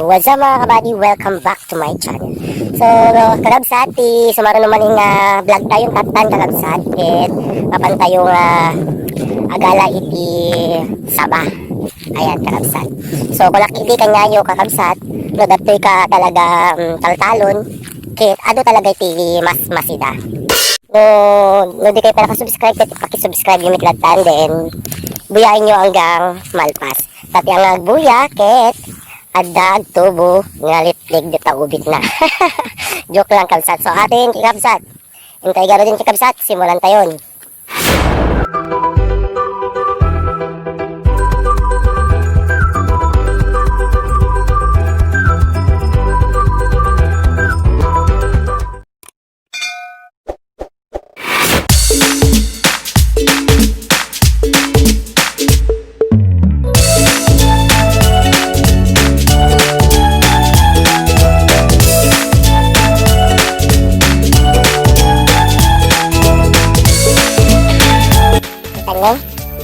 what's up mga kabady? Welcome back to my channel. So, kagabsat, sumaro naman yung vlog tayong tatan kagabsat. At papan tayong agala iti Sabah. Ayan, kagabsat. So, kung nakiti kanyayo kagabsat, no, datoy ka talaga taltalon, kit ano talaga iti mas masida. No, di kayo pa nakasubscribe, pakisubscribe yung mitlatan, then buyain nyo hanggang malpas. Tati ang nagbuya, ket adag tubo ngalitlig dita ubit na. Joke lang kabsat. So atin kikabsat, hintay garo din kikabsat, simulan tayon.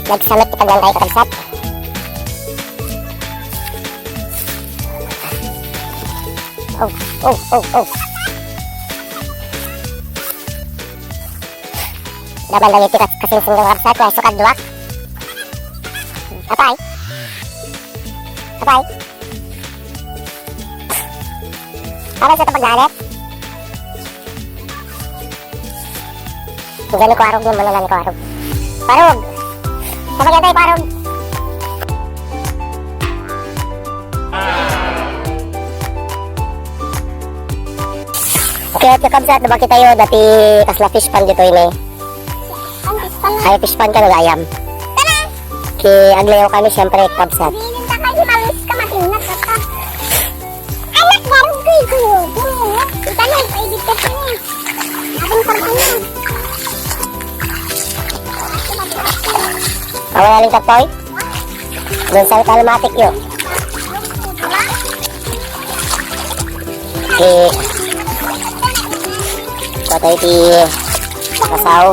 Nagsalot kita lang tayo kabsat. Oh. Daban lang iti kasing sundong kabsat, kaya sukad duwak. Apay. Para sa tapagnalit. Gano'n ko arog yun, manangan ko arog. Parog! Kapag yan tayo, parang okay, at nakabsat, nabaki tayo dati kasla fish pan dito yun ay fish pan ka nagayam ki aglayaw kami syempre kabsat wala rin taktoy doon sa kalmatik yun patay ti kasaw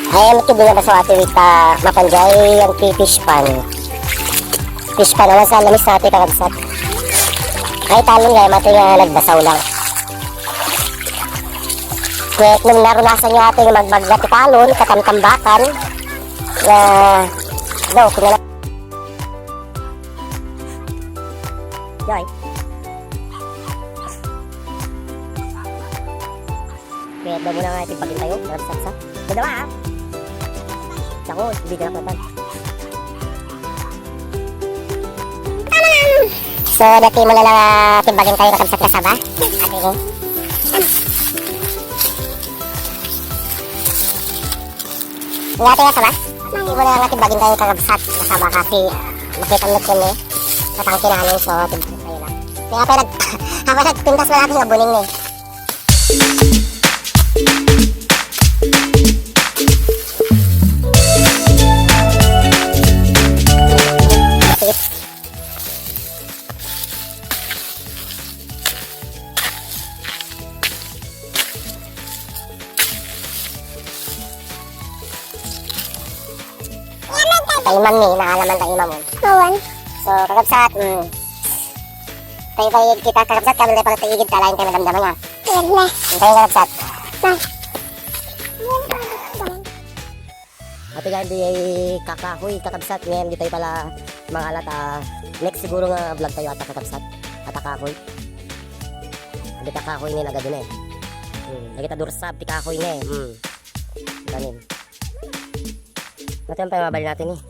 ay matubig na baso ati wita mapanjay ang fish pan naman sa lamis natin kakabsat ay talon gaya mati nga nagbasaw lang kaya nung narunasan nyo ating magbaglat talon katamtambakan na daw kung Joy kaya daw muna nga itibagin tayo sa dalawa ako hindi ka nakutan so dati mo na lang tibagin tayo nakabsat na Sabah ate mo ingati nga Sabah hindi mo na lang tibagin tayo kakabsat na Sabah kasi makita mo yun natangki namin so tibagin tayo lang kaya pero habang nagpintas na natin nabuning eh taiman ni, naalaman taiman mo. Awan. So, kakabsat, tayo kita kakabsat, kami na pagtaigid ka, lain kayo madamdaman nga. Wala. Tayo kakabsat. Ate nga, hindi kakahoy, kakabsat, ngayon, di tayo pala mga alat, next siguro nga vlog tayo ata kakabsat, ata kahoy. Hindi kakahoy ni nagado na eh. Nagita dursab, ti kahoy na eh. Ganin. Natin pa mabalin natin eh.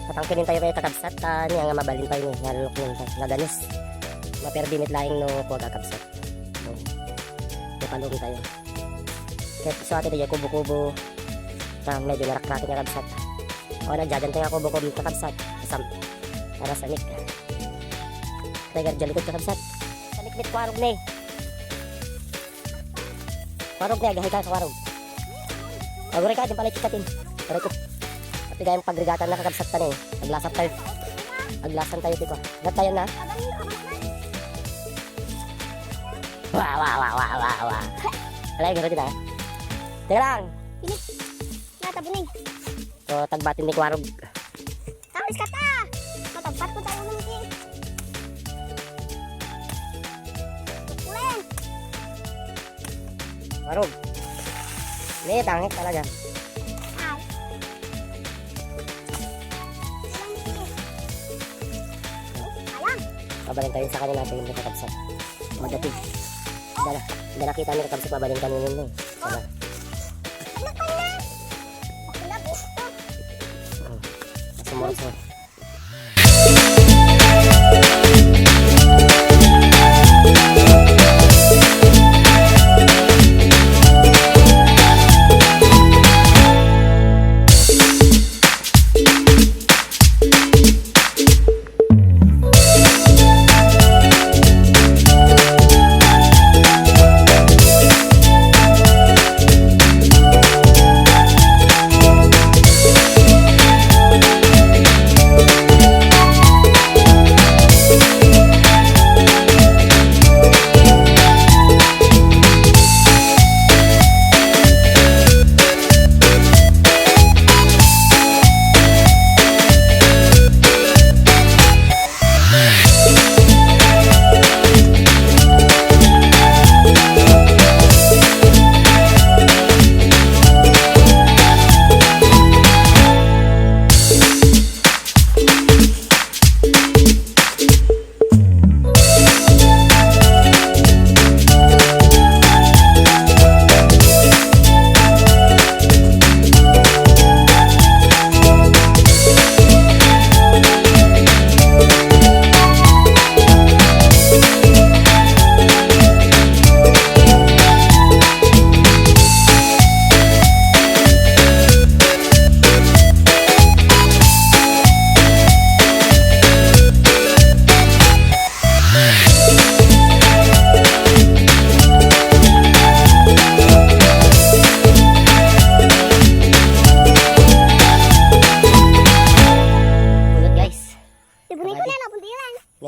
Patangkinin tayo kayo kakabsat, niya nga mabalin tayo eh. Nalulok nun tayo, naganos. Maperbinit laing no kuwag kakabsat. So, napalugin tayo. Kaya so atin tayo kubo-kubo. Medyo narak natin kakabsat. O nagjagan tayo kubo-kubo kakabsat. Asam, para sa nik. Kaya dyan likod kakabsat. Sa nik-nik kwarog na eh. Kwarog na, gahay ka sa kwarog. Paguri ka, din pala ikikatin. Para ikot. Pati gayang pagrigatan na kakabsat ta na eh. Aglasan tayo. Aglasan tayo dito. Gat tayo na. Wah. Alay, gano'n din ah. Teka lang. Pinik. Natabuning. So, tagbatin ni Kwarog. Tapos ka ta. Matagpat ko tayo ng Marog. May tangik talaga. Ay. Ayan. Babalintayin sa kanila natin yung kakabsat. Magatig. Hindi nakita niyo kakabsat, babalintayin nyo eh. Sana. Ano pa na? Ako na gusto. Sumurot mo.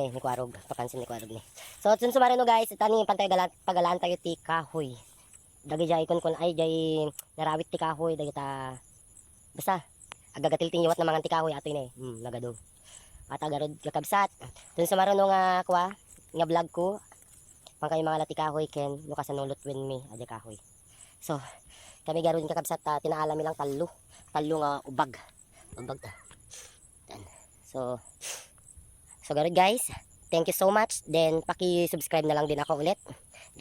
Ni Kwarog, pakansin ni Kwarog ni. So sun sumarino guys, tani pantay pagalaan tayo ti kahoy. Dagi jay kun ay jay narawit ti kahoy dagi ta. Basta agagatil ting yuwat na mga ti kahoy ato ni. Nagado. At agarod kakabsat. Sun sumarino nga kwa nga vlog ko. Pangkay mga lati kahoy ken no kasanulot wen mi adi kahoy. So kami garod kakabsat tinaalam mi lang talo. Talo nga ubag. Ubag ta. So garod guys, thank you so much. Then paki-subscribe na lang din ako ulit.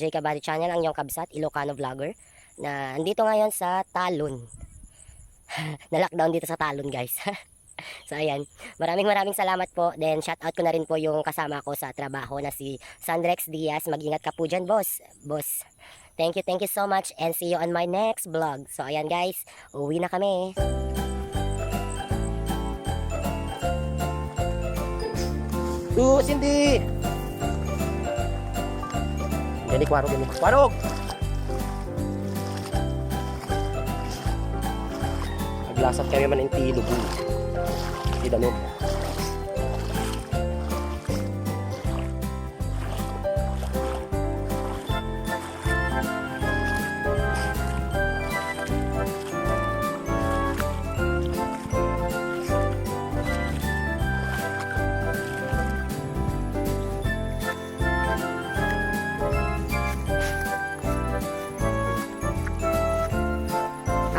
J Kabady Channel, ang iyong kabsat, Ilocano vlogger na andito ngayon sa Talon. Na-lockdown dito sa Talon guys. So ayan, maraming salamat po. Then shout out ko na rin po yung kasama ko sa trabaho na si Sandrex Diaz. Mag-ingat ka po dyan boss. Thank you so much and see you on my next vlog. So ayan guys, uwi na kami. Cindy! Jadi Kwarog ini. Kwarog! Naglasat kami man inti lubu. Tidak mo.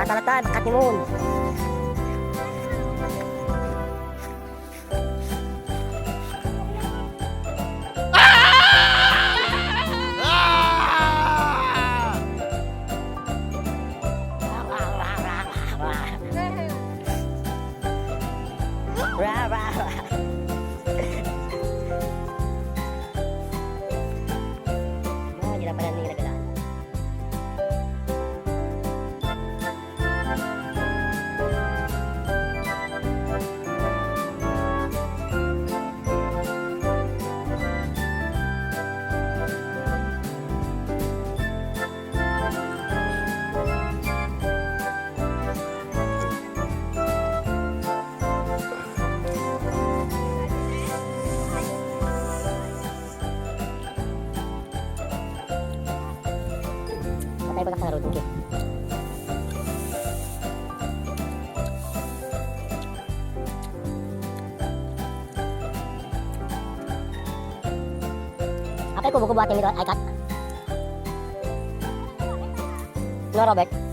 Talatad, katimun. Patay ba ka sa road okay? Apay ko buko buhatin nito ay kat. No, Robert?